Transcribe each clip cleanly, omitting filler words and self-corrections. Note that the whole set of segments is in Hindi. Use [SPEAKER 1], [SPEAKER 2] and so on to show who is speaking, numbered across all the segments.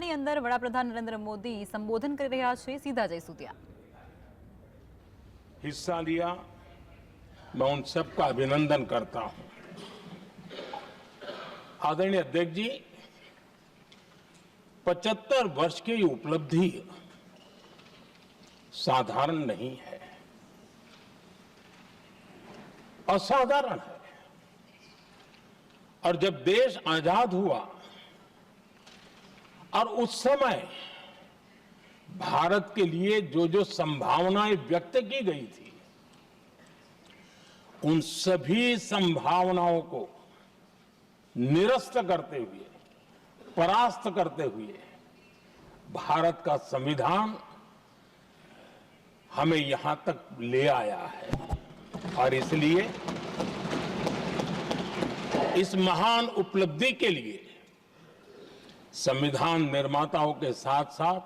[SPEAKER 1] ની અંદર વડાપ્રધાન નરેન્દ્ર મોદી સંબોધન કરી રહ્યા છે। સીધા જઈશું ત્યાં।
[SPEAKER 2] हिस्सा लिया, मैं उन सबका अभिनंदन करता हूं। आदरणीय अध्यक्ष जी, 75 वर्ष की उपलब्धि साधारण नहीं है, असाधारण है। और जब देश आजाद हुआ और उस समय भारत के लिए जो जो संभावनाएं व्यक्त की गई थी, उन सभी संभावनाओं को निरस्त करते हुए, परास्त करते हुए भारत का संविधान हमें यहां तक ले आया है। और इसलिए इस महान उपलब्धि के लिए संविधान निर्माताओं के साथ साथ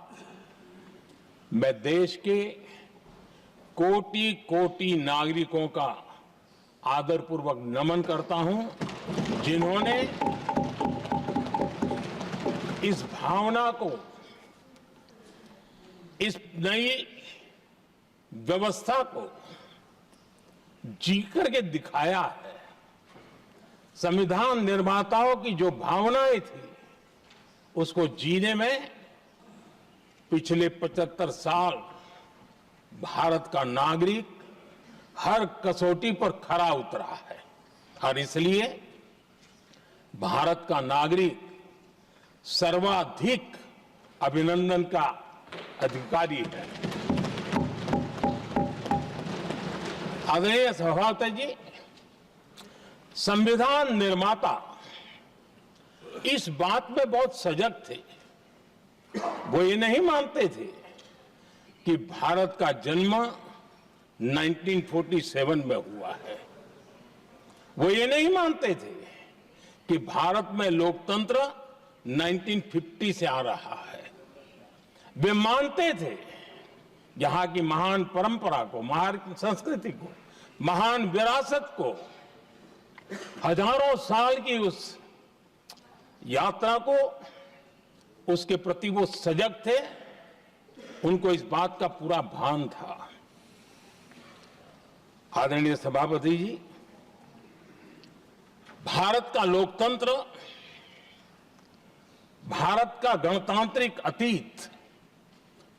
[SPEAKER 2] मैं देश के कोटि कोटि नागरिकों का आदरपूर्वक नमन करता हूं, जिन्होंने इस भावना को, इस नई व्यवस्था को जी करके दिखाया है। संविधान निर्माताओं की जो भावनाएं थी, उसको जीने में पिछले 75 साल भारत का नागरिक हर कसौटी पर खरा उतरा है। और इसलिए भारत का नागरिक सर्वाधिक अभिनंदन का अधिकारी है। आदरणीय सभापति जी, संविधान निर्माता इस बात में बहुत सजग थे। वो ये नहीं मानते थे कि भारत का जन्म 1947 में हुआ है। वो ये नहीं मानते थे कि भारत में लोकतंत्र 1950 से आ रहा है। वे मानते थे यहां की महान परंपरा को, महान संस्कृति को, महान विरासत को, हजारों साल की उस यात्रा को, उसके प्रति वो सजग थे। उनको इस बात का पूरा भान था। आदरणीय सभापति जी, भारत का लोकतंत्र, भारत का गणतांत्रिक अतीत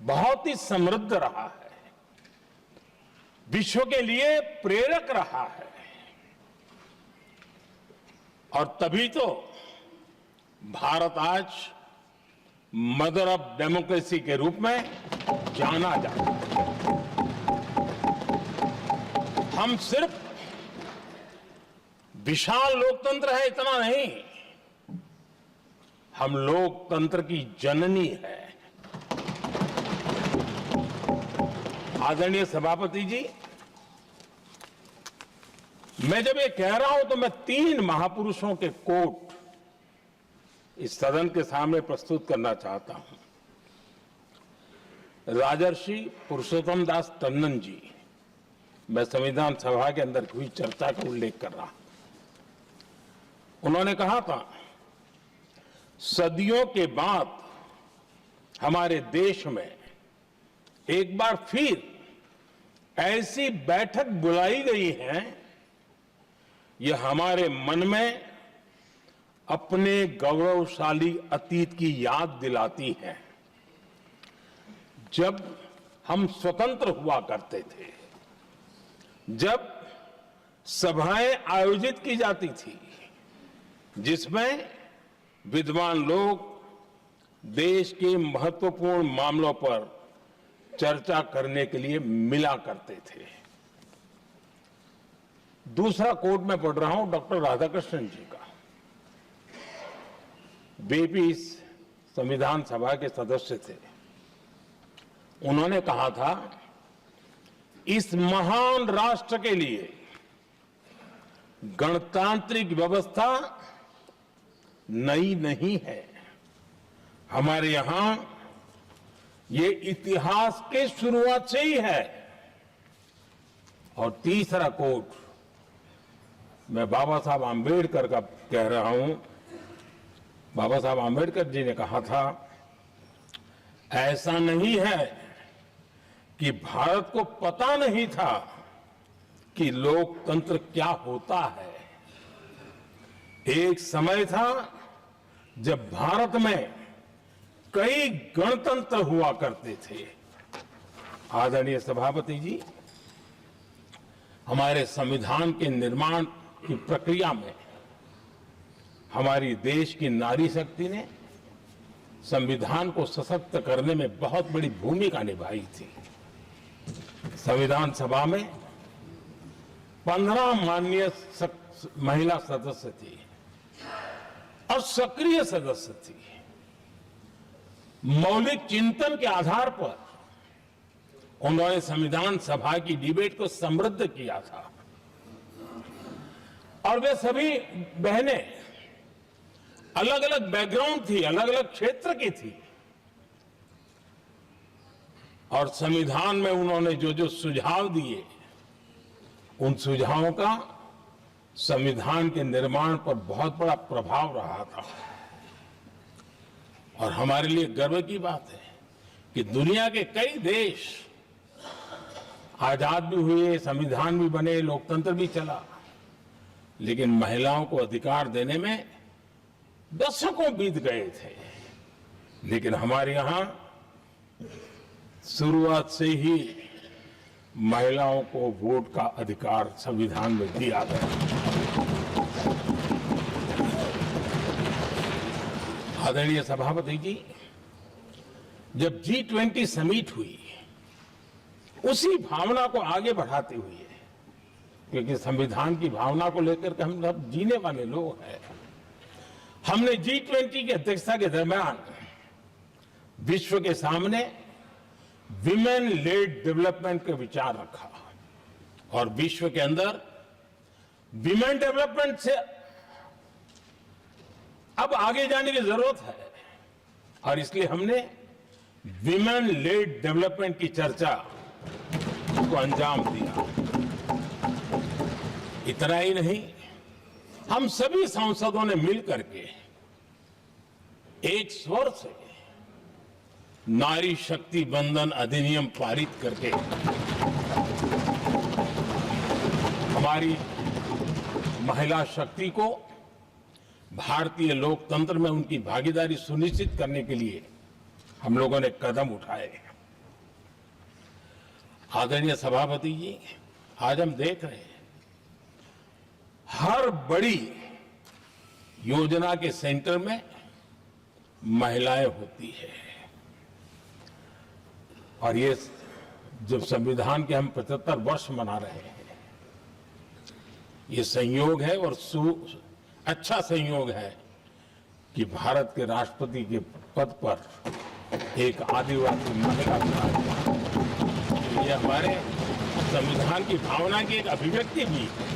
[SPEAKER 2] बहुत ही समृद्ध रहा है, विश्व के लिए प्रेरक रहा है। और तभी तो भारत आज मदर ऑफ डेमोक्रेसी के रूप में जाना जाता है। हम सिर्फ विशाल लोकतंत्र है इतना नहीं, हम लोकतंत्र की जननी है। आदरणीय सभापति जी, मैं जब ये कह रहा हूं तो मैं 3 महापुरुषों के कोट इस सदन के सामने प्रस्तुत करना चाहता हूं। राजर्षि पुरुषोत्तम दास टंडन जी, मैं संविधान सभा के अंदर हुई चर्चा का उल्लेख कर रहा हूं। उन्होंने कहा था, सदियों के बाद हमारे देश में एक बार फिर ऐसी बैठक बुलाई गई है, यह हमारे मन में अपने गौरवशाली अतीत की याद दिलाती है, जब हम स्वतंत्र हुआ करते थे, जब सभाएं आयोजित की जाती थी, जिसमें विद्वान लोग देश के महत्वपूर्ण मामलों पर चर्चा करने के लिए मिला करते थे। दूसरा कोट मैं पढ़ रहा हूं डॉक्टर राधाकृष्णन जी का। वे भी इस संविधान सभा के सदस्य थे। उन्होंने कहा था, इस महान राष्ट्र के लिए गणतांत्रिक व्यवस्था नई नहीं है। हमारे यहां ये इतिहास के शुरुआत से ही है। और तीसरा कोट मैं बाबा साहब आंबेडकर का कह रहा हूं। बाबा साहब आंबेडकर जी ने कहा था, ऐसा नहीं है कि भारत को पता नहीं था कि लोकतंत्र क्या होता है। एक समय था जब भारत में कई गणतंत्र हुआ करते थे। आदरणीय सभापति जी, हमारे संविधान के निर्माण की प्रक्रिया में हमारी देश की नारी शक्ति ने संविधान को सशक्त करने में बहुत बड़ी भूमिका निभाई थी। संविधान सभा में 15 माननीय महिला सदस्य थी और सक्रिय सदस्य थी। मौलिक चिंतन के आधार पर उन्होंने संविधान सभा की डिबेट को समृद्ध किया था और वे सभी बहनें अलग अलग बैकग्राउंड थी, अलग अलग क्षेत्र की थी और संविधान में उन्होंने जो जो सुझाव दिए, उन सुझावों का संविधान के निर्माण पर बहुत बड़ा प्रभाव रहा था। और हमारे लिए गर्व की बात है कि दुनिया के कई देश आजाद भी हुए, संविधान भी बने, लोकतंत्र भी चला, लेकिन महिलाओं को अधिकार देने में दशकों बीत गए थे। लेकिन हमारे यहां शुरुआत से ही महिलाओं को वोट का अधिकार संविधान में दिया गया। आदरणीय सभापति जी, जब G20 समिट हुई, उसी भावना को आगे बढ़ाते हुए, क्योंकि संविधान की भावना को लेकर के हम सब जीने वाले लोग हैं, हमने G20 की अध्यक्षता के दरमियान विश्व के सामने विमेन लेड डेवलपमेंट का विचार रखा और विश्व के अंदर विमेन डेवलपमेंट से अब आगे जाने की जरूरत है और इसलिए हमने विमेन लेड डेवलपमेंट की चर्चा को अंजाम दिया। इतना ही नहीं, हम सभी सांसदों ने मिलकर के एक स्वर से नारी शक्ति बंधन अधिनियम पारित करके हमारी महिला शक्ति को भारतीय लोकतंत्र में उनकी भागीदारी सुनिश्चित करने के लिए हम लोगों ने कदम उठाए। आदरणीय सभापति जी, आज हम देख रहे हैं हर बड़ी योजना के सेंटर में महिलाएं होती है और ये जब संविधान के हम 75 वर्ष मना रहे हैं, ये संयोग है और अच्छा संयोग है कि भारत के राष्ट्रपति के पद पर एक आदिवासी महिला है। ये हमारे संविधान की भावना की एक अभिव्यक्ति भी है।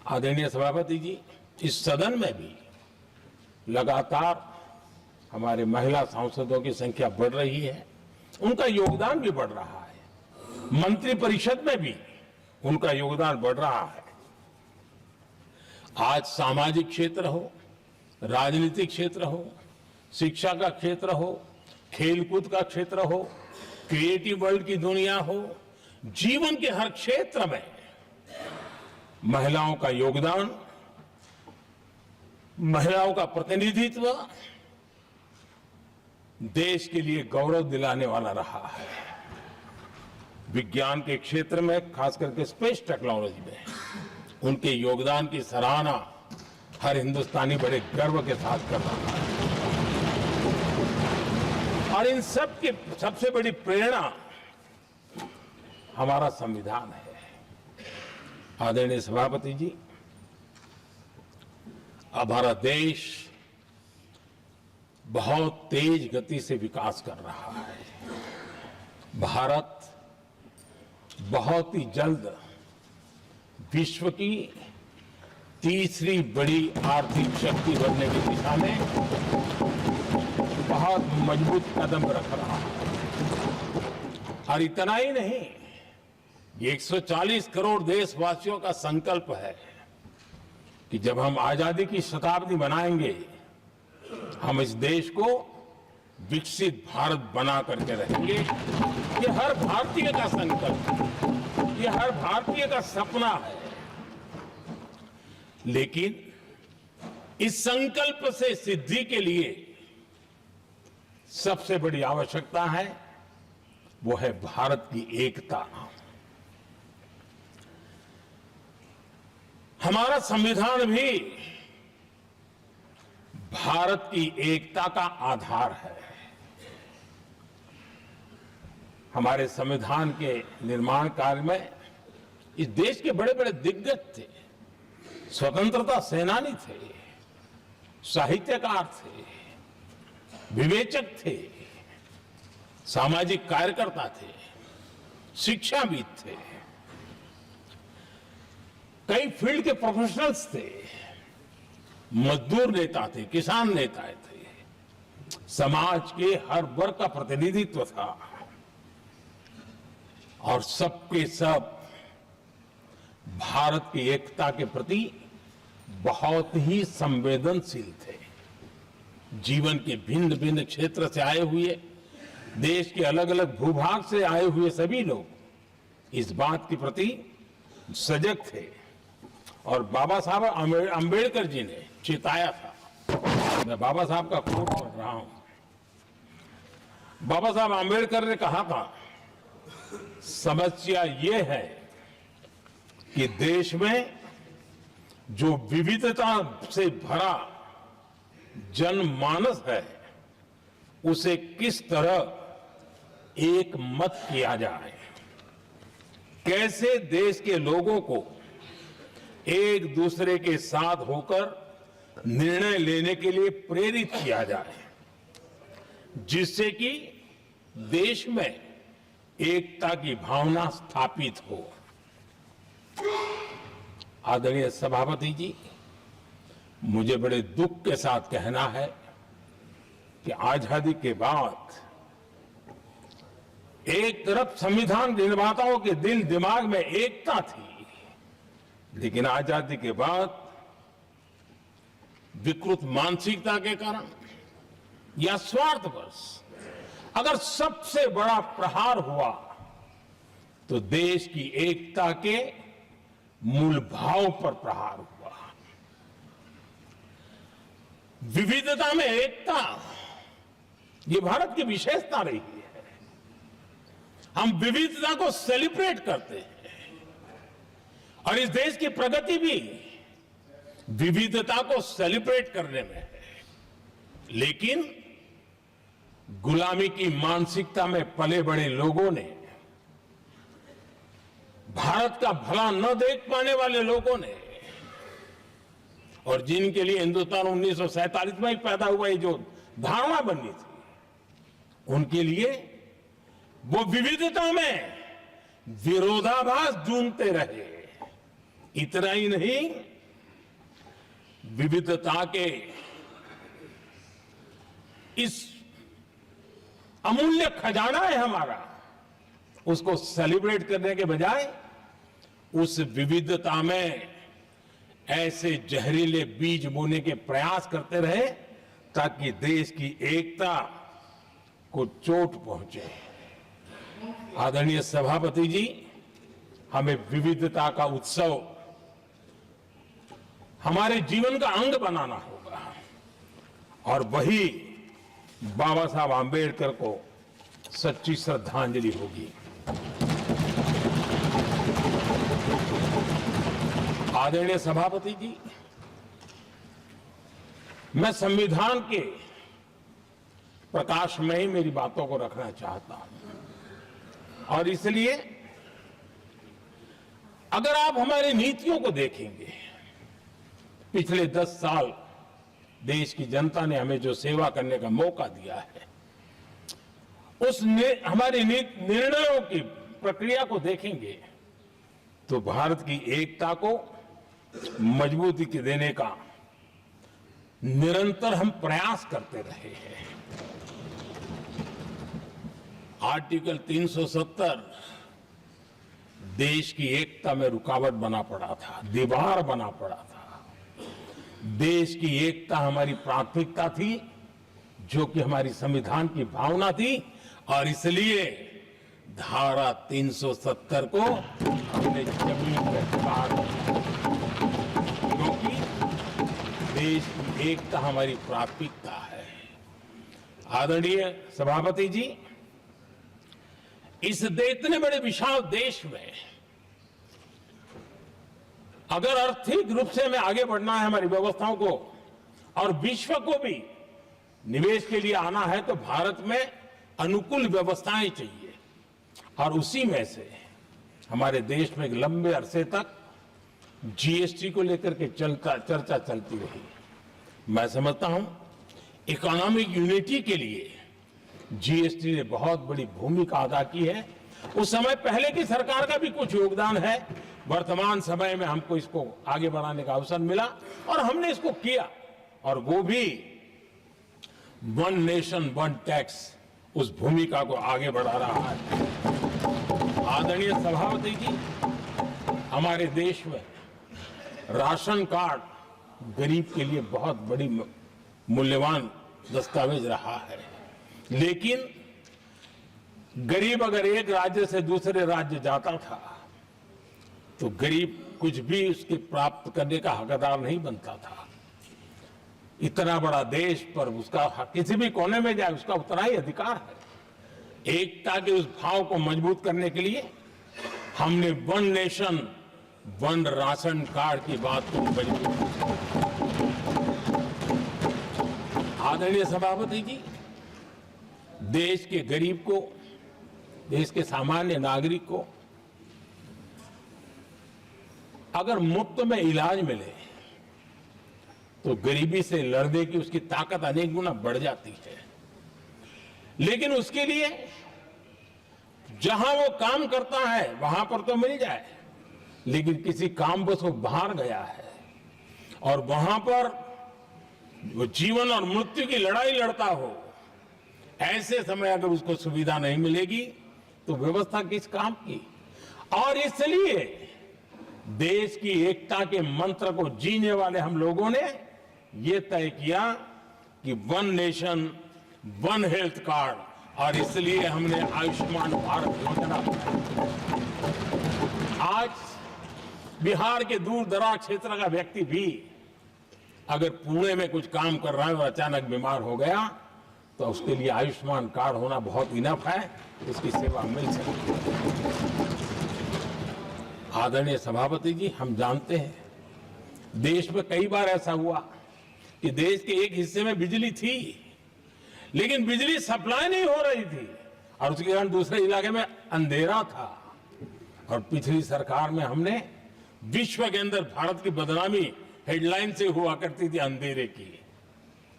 [SPEAKER 2] आदरणीय सभापति जी, इस सदन में भी लगातार हमारे महिला सांसदों की संख्या बढ़ रही है, उनका योगदान भी बढ़ रहा है। मंत्री परिषद में भी उनका योगदान बढ़ रहा है। आज सामाजिक क्षेत्र हो, राजनीतिक क्षेत्र हो, शिक्षा का क्षेत्र हो, खेलकूद का क्षेत्र हो, क्रिएटिव वर्ल्ड की दुनिया हो, जीवन के हर क्षेत्र में महिलाओं का योगदान, महिलाओं का प्रतिनिधित्व देश के लिए गौरव दिलाने वाला रहा है। विज्ञान के क्षेत्र में, खास करके स्पेस टेक्नोलॉजी में उनके योगदान की सराहना हर हिंदुस्तानी बड़े गर्व के साथ कर रहा है और इन सब की सबसे बड़ी प्रेरणा हमारा संविधान है। आदरणीय सभापति जी, अब हमारा देश बहुत तेज गति से विकास कर रहा है। भारत बहुत ही जल्द विश्व की तीसरी बड़ी आर्थिक शक्ति बनने की दिशा में बहुत मजबूत कदम रख रहा है। और इतना ही नहीं, ये 140 करोड़ देशवासियों का संकल्प है कि जब हम आजादी की शताब्दी मनाएंगे हम इस देश को विकसित भारत बना करके रहेंगे। ये हर भारतीय का संकल्प है, ये हर भारतीय का सपना है। लेकिन इस संकल्प से सिद्धि के लिए सबसे बड़ी आवश्यकता है, वो है भारत की एकता। हमारा संविधान भी भारत की एकता का आधार है। हमारे संविधान के निर्माण कार्य में इस देश के बड़े बड़े दिग्गज थे, स्वतंत्रता सेनानी थे, साहित्यकार थे, विवेचक थे, सामाजिक कार्यकर्ता थे, शिक्षाविद थे, कई फील्ड के प्रोफेशनल्स थे, मजदूर नेता थे, किसान नेता थे, समाज के हर वर्ग का प्रतिनिधित्व था और सबके सब भारत की एकता के प्रति बहुत ही संवेदनशील थे। जीवन के भिन्न भिन्न क्षेत्र से आए हुए, देश के अलग अलग भूभाग से आए हुए सभी लोग इस बात के प्रति सजग थे और बाबा साहब अंबेडकर जी ने चेताया था। मैं बाबा साहब का कोट पढ़ रहा हूं। बाबा साहब अंबेडकर ने कहा था, समस्या ये है कि देश में जो विविधता से भरा जनमानस है, उसे किस तरह एक मत किया जाए, कैसे देश के लोगों को एक दूसरे के साथ होकर निर्णय लेने के लिए प्रेरित किया जाए, जिससे कि देश में एकता की भावना स्थापित हो। आदरणीय सभापति जी, मुझे बड़े दुख के साथ कहना है कि आजादी के बाद एक तरफ संविधान निर्माताओं के दिल दिमाग में एकता थी, लेकिन आजादी के बाद विकृत मानसिकता के कारण या स्वार्थवश अगर सबसे बड़ा प्रहार हुआ तो देश की एकता के मूल भाव पर प्रहार हुआ। विविधता में एकता, ये भारत की विशेषता रही है। हम विविधता को सेलिब्रेट करते हैं और इस देश की प्रगति भी विविधता को सेलिब्रेट करने में है। लेकिन गुलामी की मानसिकता में पले बड़े लोगों ने, भारत का भला न देख पाने वाले लोगों ने, और जिनके लिए हिंदुस्तान 1947 में ही पैदा हुआ, ये जो धारणा बननी थी, उनके लिए वो विविधता में विरोधाभास ढूंढते रहे। इतना ही नहीं, विविधता के इस अमूल्य खजाना है हमारा, उसको सेलिब्रेट करने के बजाय उस विविधता में ऐसे जहरीले बीज बोने के प्रयास करते रहे ताकि देश की एकता को चोट पहुंचे। आदरणीय सभापति जी, हमें विविधता का उत्सव हमारे जीवन का अंग बनाना होगा और वही बाबा साहब आंबेडकर को सच्ची श्रद्धांजलि होगी। आदरणीय सभापति जी, मैं संविधान के प्रकाश में ही मेरी बातों को रखना चाहता हूं और इसलिए अगर आप हमारी नीतियों को देखेंगे, पिछले 10 साल देश की जनता ने हमें जो सेवा करने का मौका दिया है, हमारे निर्णयों की प्रक्रिया को देखेंगे तो भारत की एकता को मजबूती देने का निरंतर हम प्रयास करते रहे हैं। आर्टिकल 370 देश की एकता में रुकावट बना पड़ा था, दीवार बना पड़ा था। देश की एकता हमारी प्राथमिकता थी जो कि हमारी संविधान की भावना थी, और इसलिए धारा 370 को हमने जमीन पर उतार दिया, क्योंकि देश की एकता हमारी प्राथमिकता है। आदरणीय सभापति जी, इतने बड़े विशाल देश में अगर आर्थिक रूप से हमें आगे बढ़ना है, हमारी व्यवस्थाओं को और विश्व को भी निवेश के लिए आना है, तो भारत में अनुकूल व्यवस्थाएं चाहिए। और उसी में से हमारे देश में एक लंबे अरसे तक जीएसटी को लेकर के चर्चा चलती रही। मैं समझता हूं इकोनॉमिक यूनिटी के लिए जीएसटी ने बहुत बड़ी भूमिका अदा की है। उस समय पहले की सरकार का भी कुछ योगदान है। वर्तमान समय में हमको इसको आगे बढ़ाने का अवसर मिला और हमने इसको किया, और वो भी वन नेशन वन टैक्स उस भूमिका को आगे बढ़ा रहा है। आदरणीय सभापति जी, हमारे देश में राशन कार्ड गरीब के लिए बहुत बड़ी मूल्यवान दस्तावेज रहा है, लेकिन गरीब अगर एक राज्य से दूसरे राज्य जाता था तो गरीब कुछ भी उसके प्राप्त करने का हकदार नहीं बनता था। इतना बड़ा देश पर उसका किसी भी कोने में जाए उसका उतना ही अधिकार है। एकता के उस भाव को मजबूत करने के लिए हमने one nation one ration card की बात को मजबूत। आदरणीय सभापति जी, देश के गरीब को, देश के सामान्य नागरिक को अगर मुफ्त में इलाज मिले तो गरीबी से लड़ने की उसकी ताकत अनेक गुना बढ़ जाती है। लेकिन उसके लिए जहां वो काम करता है वहां पर तो मिल जाए, लेकिन किसी काम बस वो बाहर गया है और वहां पर वो जीवन और मृत्यु की लड़ाई लड़ता हो, ऐसे समय अगर उसको सुविधा नहीं मिलेगी तो व्यवस्था किस काम की। और इसलिए देश की एकता के मंत्र को जीने वाले हम लोगों ने ये तय किया कि one nation one health card, और इसलिए हमने आयुष्मान भारत योजना बनाई। आज बिहार के दूर दराज क्षेत्र का व्यक्ति भी अगर पुणे में कुछ काम कर रहा है और अचानक बीमार हो गया तो उसके लिए आयुष्मान कार्ड होना बहुत इनफ है, उसकी सेवा मिल सकती है। आदरणीय सभापति जी, हम जानते हैं देश में कई बार ऐसा हुआ कि देश के एक हिस्से में बिजली थी लेकिन बिजली सप्लाई नहीं हो रही थी और उसके कारण दूसरे इलाके में अंधेरा था। और पिछली सरकार में हमने विश्व के अंदर भारत की बदनामी हेडलाइन से हुआ करती थी अंधेरे की,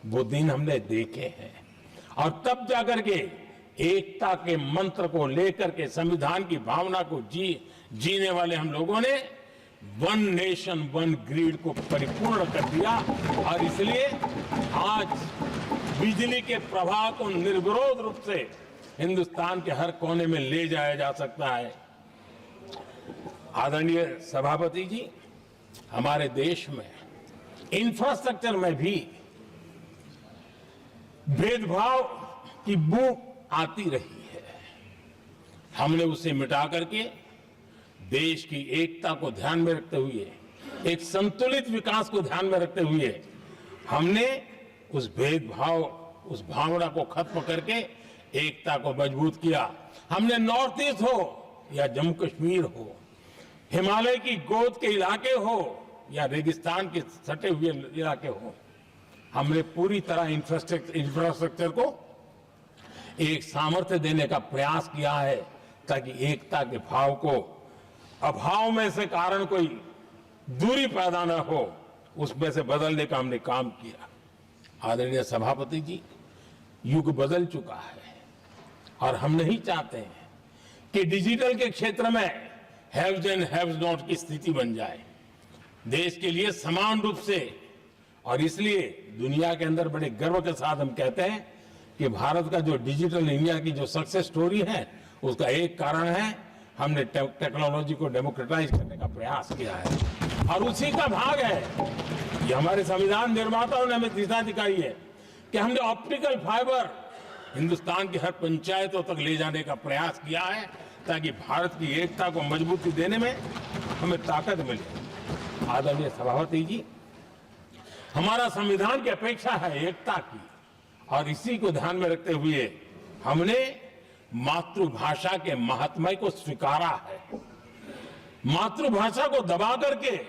[SPEAKER 2] वो दिन हमने देखे हैं। और तब जाकर के एकता के मंत्र को लेकर के संविधान की भावना को जीने वाले हम लोगों ने वन नेशन वन ग्रिड को परिपूर्ण कर दिया, और इसलिए आज बिजली के प्रवाह को निर्विरोध रूप से हिंदुस्तान के हर कोने में ले जाया जा सकता है। आदरणीय सभापति जी, हमारे देश में इंफ्रास्ट्रक्चर में भी भेदभाव की बू आती रही है। हमने उसे मिटा करके देश की एकता को ध्यान में रखते हुए, एक संतुलित विकास को ध्यान में रखते हुए हमने उस भेदभाव, उस भावना को खत्म करके एकता को मजबूत किया। हमने नॉर्थ ईस्ट हो या जम्मू कश्मीर हो, हिमालय की गोद के इलाके हो या रेगिस्तान के सटे हुए इलाके हो, हमने पूरी तरह इंफ्रास्ट्रक्चर को एक सामर्थ्य देने का प्रयास किया है ताकि एकता के भाव को अभाव में से कारण कोई दूरी पैदा न हो, उसमें से बदलने का हमने काम किया। आदरणीय सभापति जी, युग बदल चुका है और हम नहीं चाहते हैं कि डिजिटल के क्षेत्र में हैव्स एंड हैव्स नॉट की स्थिति बन जाए। देश के लिए समान रूप से, और इसलिए दुनिया के अंदर बड़े गर्व के साथ हम कहते हैं कि भारत का जो डिजिटल इंडिया की जो सक्सेस स्टोरी है उसका एक कारण है हमने टेक्नोलॉजी को डेमोक्रेटाइज करने का प्रयास किया है, और उसी का भाग है ये हमारे संविधान निर्माताओं ने हमें दिशा दिखाई है कि हमने ऑप्टिकल फाइबर हिंदुस्तान की हर पंचायतों तक ले जाने का प्रयास किया है, ताकि भारत की एकता को मजबूती देने में हमें ताकत मिले। आदरणीय सभापति जी, हमारा संविधान की अपेक्षा है एकता की, और इसी को ध्यान में रखते हुए हमने मातृभाषा के महात्म्य को स्वीकारा है। मातृभाषा को दबा करके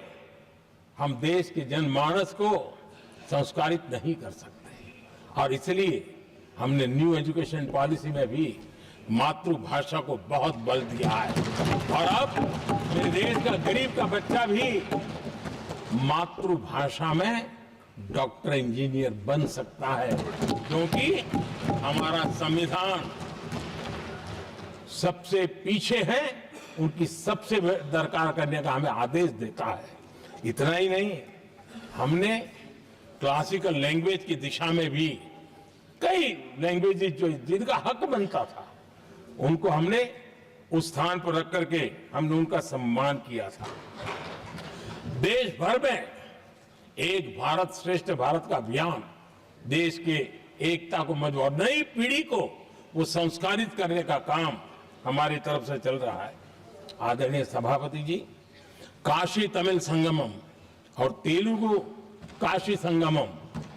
[SPEAKER 2] हम देश के जनमानस को संस्कारित नहीं कर सकते, और इसलिए हमने न्यू एजुकेशन पॉलिसी में भी मातृभाषा को बहुत बल दिया है। और अब मेरे देश का गरीब का बच्चा भी मातृभाषा में डॉक्टर इंजीनियर बन सकता है, क्योंकि हमारा संविधान सबसे पीछे है, उनकी सबसे दरकार करने का हमें आदेश देता है। इतना ही नहीं, हमने क्लासिकल लैंग्वेज की दिशा में भी कई लैंग्वेजेस जो जिनका हक बनता था, उनको हमने उस स्थान पर रख करके हमने उनका सम्मान किया था। देश भर में एक भारत श्रेष्ठ भारत का अभियान देश के एकता को मजबूत, नई पीढ़ी को वो संस्कारित करने का काम हमारी तरफ से चल रहा है। आदरणीय सभापति जी, काशी तमिल संगमम और तेलुगु काशी संगमम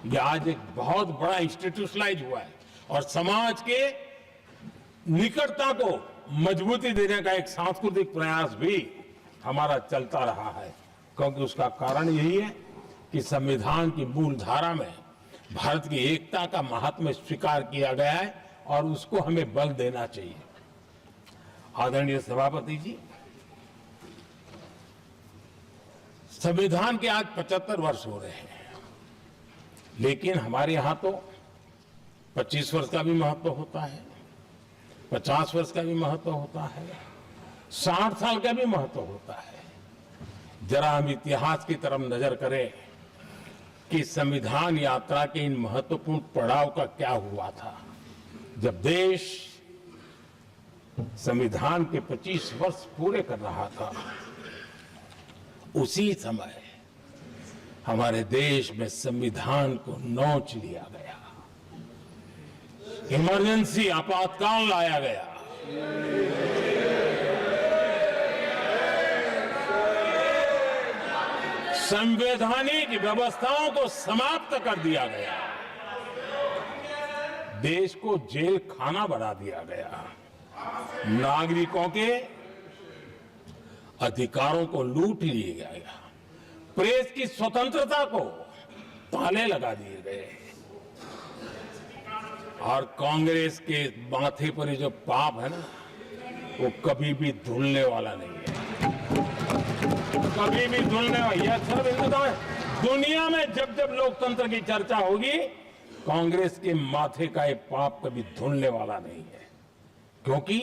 [SPEAKER 2] ये आज एक बहुत बड़ा इंस्टीट्यूशनलाइज हुआ है, और समाज के निकटता को मजबूती देने का एक सांस्कृतिक प्रयास भी हमारा चलता रहा है, क्योंकि उसका कारण यही है कि संविधान की मूल धारा में भारत की एकता का महात्म्य स्वीकार किया गया है, और उसको हमें बल देना चाहिए। आदरणीय सभापति जी, संविधान के आज 75 वर्ष हो रहे हैं, लेकिन हमारे यहां तो 25 वर्ष का भी महत्व होता है, 50 वर्ष का भी महत्व होता है, 60 साल का भी महत्व होता है। जरा हम इतिहास की तरफ नजर करें कि संविधान यात्रा के इन महत्वपूर्ण पड़ाव का क्या हुआ था। जब देश संविधान के 25 वर्ष पूरे कर रहा था, उसी समय हमारे देश में संविधान को नोच लिया गया, इमरजेंसी आपातकाल लाया गया। संवैधानिक व्यवस्थाओं को समाप्त कर दिया गया, देश को जेल खाना बना दिया गया, नागरिकों के अधिकारों को लूट लिया गया, प्रेस की स्वतंत्रता को ताले लगा दिए गए, और कांग्रेस के माथे पर ये जो पाप है ना, वो कभी भी धुलने वाला नहीं है, कभी भी धुलने वाला। यह सब हिंदुस्तान, दुनिया में जब जब लोकतंत्र की चर्चा होगी, कांग्रेस के माथे का ये पाप कभी धुलने वाला नहीं है, क्योंकि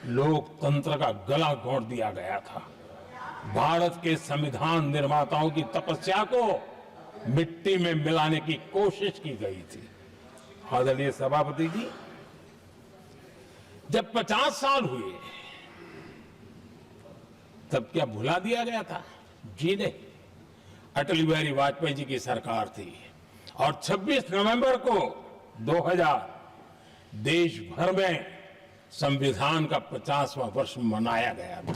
[SPEAKER 2] लोकतंत्र का गला घोंट दिया गया था। भारत के संविधान निर्माताओं की तपस्या को मिट्टी में मिलाने की कोशिश की गई थी। आदरणीय सभापति जी, जब 50 साल हुए तब क्या भुला दिया गया था? जी नहीं, अटल बिहारी वाजपेयी जी की सरकार थी, और 26 नवंबर को 2000 देश भर में संविधान का 50वां वर्ष मनाया गया था।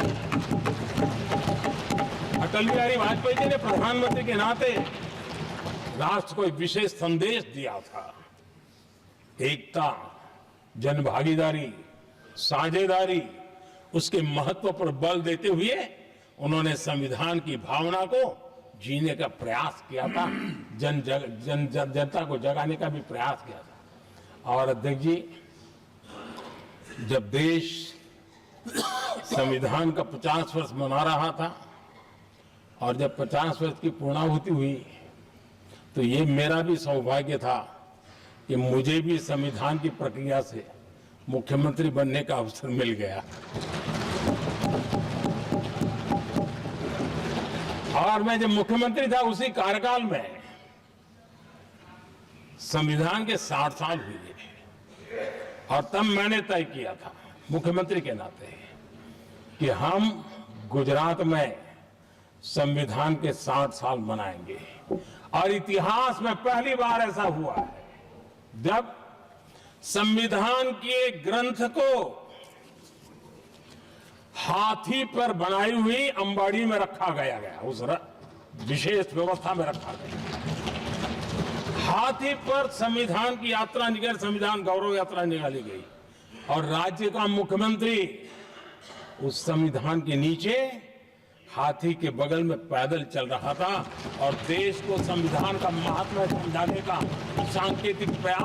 [SPEAKER 2] अटल बिहारी वाजपेयी जी ने प्रधानमंत्री के नाते राष्ट्र को एक विशेष संदेश दिया था। एकता, जनभागीदारी, साझेदारी, उसके महत्व पर बल देते हुए उन्होंने संविधान की भावना को जीने का प्रयास किया था, जनता को जगाने का भी प्रयास किया था। और अध्यक्ष जी, जब देश संविधान का 50 वर्ष मना रहा था, और जब 50 वर्ष की पूर्णाहुति हुई, तो ये मेरा भी सौभाग्य था कि मुझे भी संविधान की प्रक्रिया से मुख्यमंत्री बनने का अवसर मिल गया। और मैं जब मुख्यमंत्री था, उसी कार्यकाल में संविधान के 60 साल हुए, और तब मैंने तय किया था मुख्यमंत्री के नाते कि हम गुजरात में संविधान के 60 साल मनाएंगे। और इतिहास में पहली बार ऐसा हुआ है जब संविधान के ग्रंथ को हाथी पर बनाई हुई अंबाड़ी में रखा गया उस विशेष व्यवस्था में रखा गया। हाथी पर संविधान की यात्रा निकल, संविधान गौरव यात्रा निकाली गई और राज्य का मुख्यमंत्री उस संविधान के नीचे हाथी के बगल में पैदल चल रहा था और देश को संविधान का महात्मा समझाने का सांकेतिक प्रयास